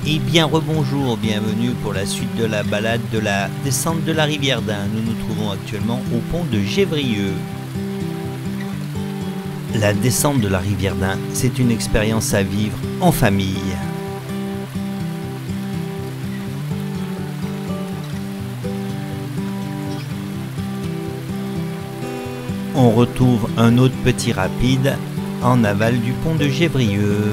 Et bien rebonjour, bienvenue pour la suite de la balade de la descente de la rivière d'Ain. Nous nous trouvons actuellement au pont de Gévrieux. La descente de la rivière d'Ain, c'est une expérience à vivre en famille. On retrouve un autre petit rapide en aval du pont de Gévrieux.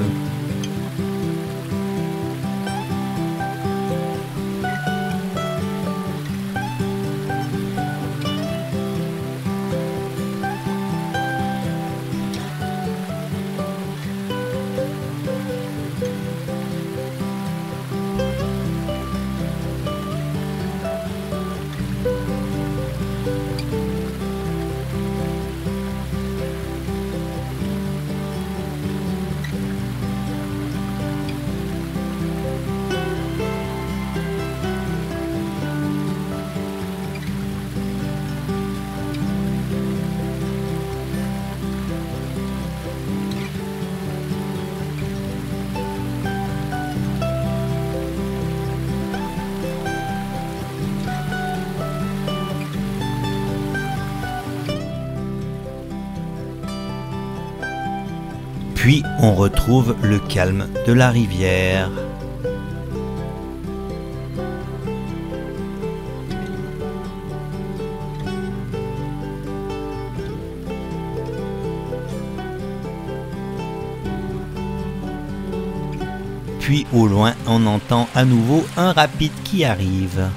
Puis on retrouve le calme de la rivière. Puis au loin, on entend à nouveau un rapide qui arrive.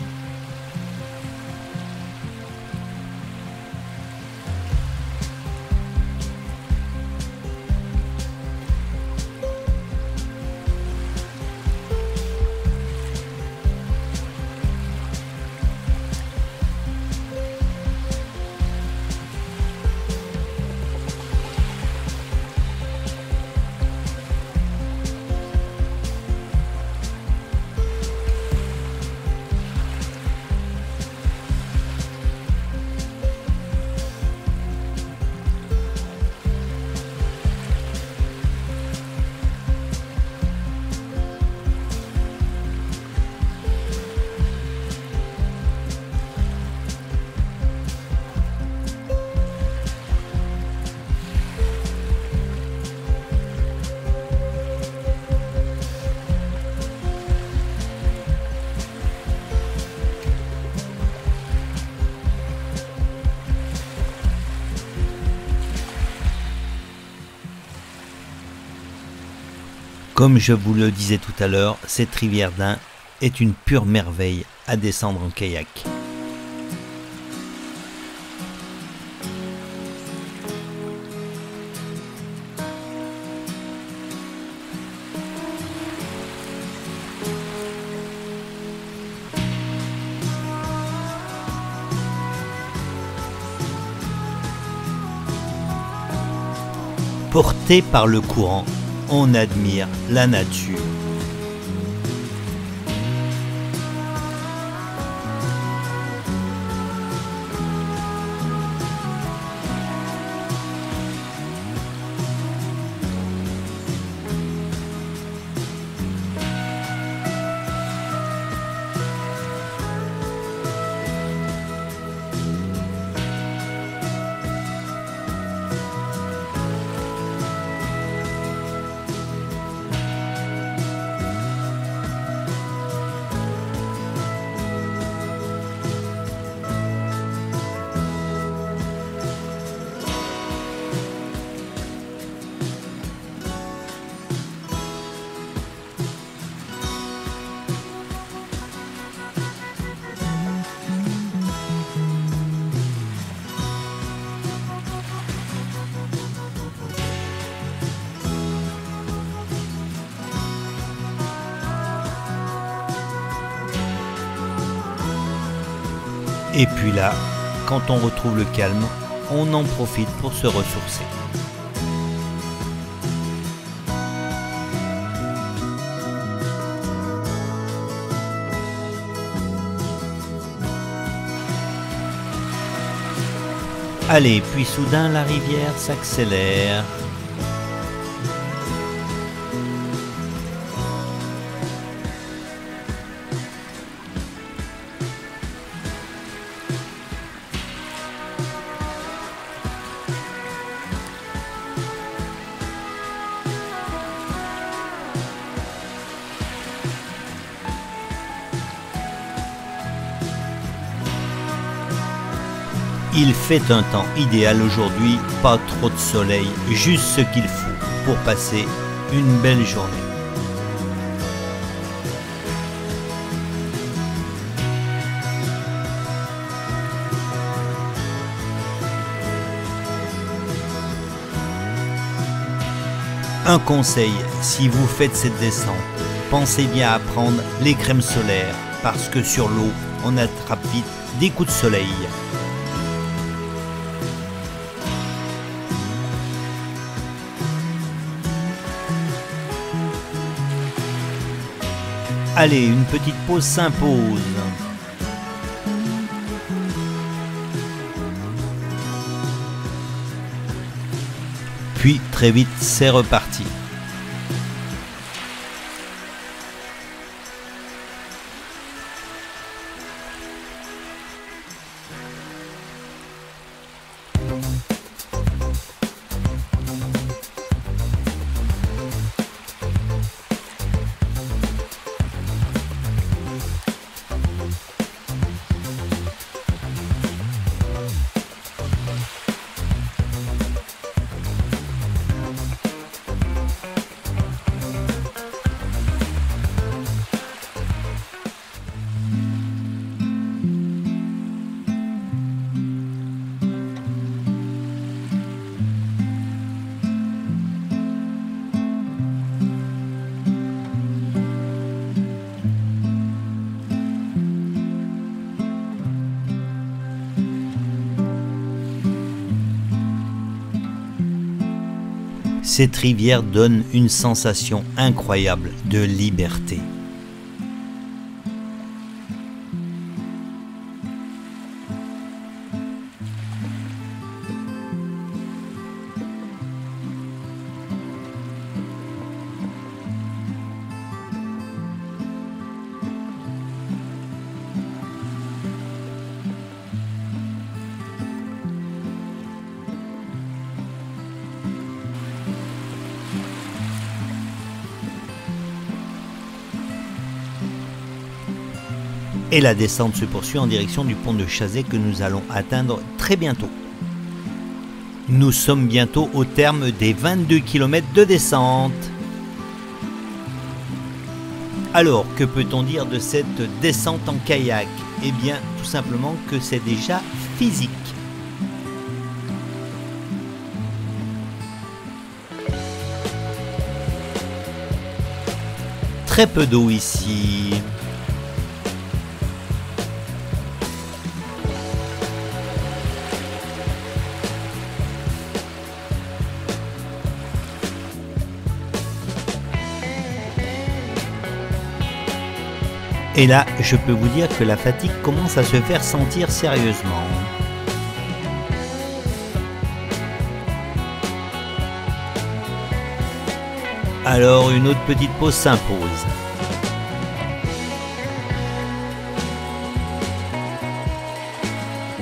Comme je vous le disais tout à l'heure, cette rivière d'Ain est une pure merveille à descendre en kayak. Porté par le courant, on admire la nature. Et puis là, quand on retrouve le calme, on en profite pour se ressourcer. Allez, puis soudain la rivière s'accélère. Il fait un temps idéal aujourd'hui, pas trop de soleil, juste ce qu'il faut pour passer une belle journée. Un conseil, si vous faites cette descente, pensez bien à prendre les crèmes solaires parce que sur l'eau, on attrape vite des coups de soleil. Allez, une petite pause s'impose. Puis très vite, c'est reparti. Cette rivière donne une sensation incroyable de liberté. Et la descente se poursuit en direction du pont de Chazet que nous allons atteindre très bientôt. Nous sommes bientôt au terme des 22 km de descente. Alors, que peut-on dire de cette descente en kayak? Eh bien, tout simplement que c'est déjà physique. Très peu d'eau ici. Et là, je peux vous dire que la fatigue commence à se faire sentir sérieusement. Alors, une autre petite pause s'impose.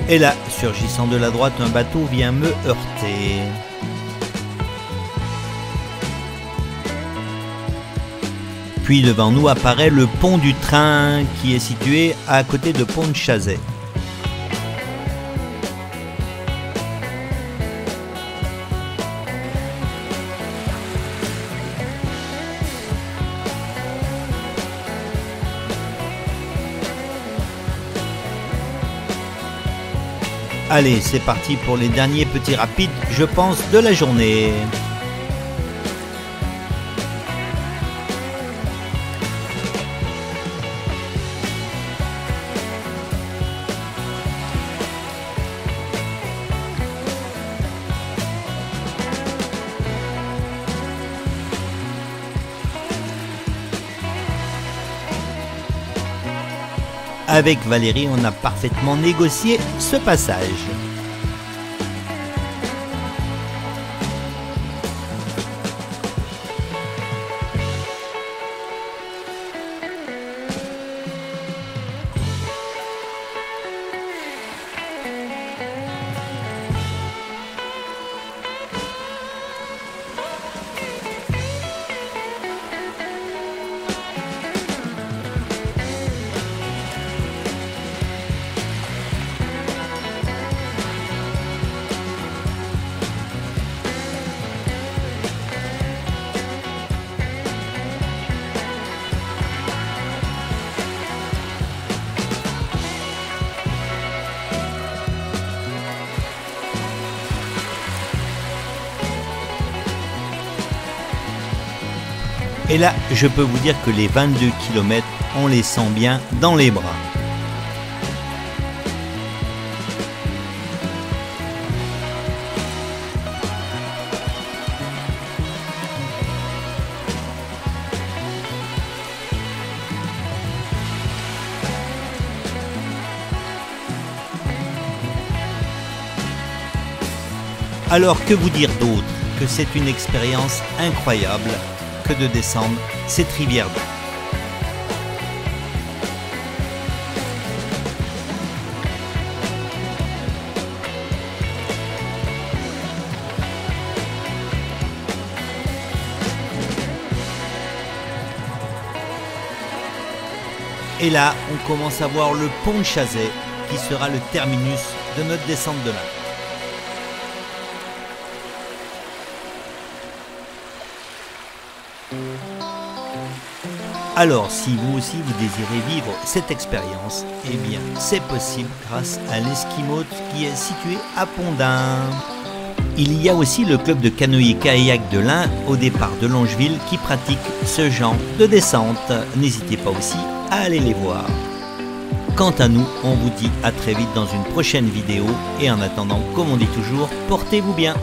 Et là, surgissant de la droite, un bateau vient me heurter. Puis devant nous apparaît le pont du train qui est situé à côté de pont de Chazet. Allez, c'est parti pour les derniers petits rapides, je pense, de la journée. Avec Valérie, on a parfaitement négocié ce passage. Et là, je peux vous dire que les 22 km, on les sent bien dans les bras. Alors que vous dire d'autre que c'est une expérience incroyable que de descendre cette rivière d'eau. Et là, on commence à voir le pont de Chazet qui sera le terminus de notre descente de lac. Alors, si vous aussi vous désirez vivre cette expérience, eh bien, c'est possible grâce à l'Esquimaude qui est situé à Pont-d'Ain. Il y a aussi le club de canoë-kayak de l'Ain au départ de Longeville qui pratique ce genre de descente. N'hésitez pas aussi à aller les voir. Quant à nous, on vous dit à très vite dans une prochaine vidéo et en attendant, comme on dit toujours, portez-vous bien.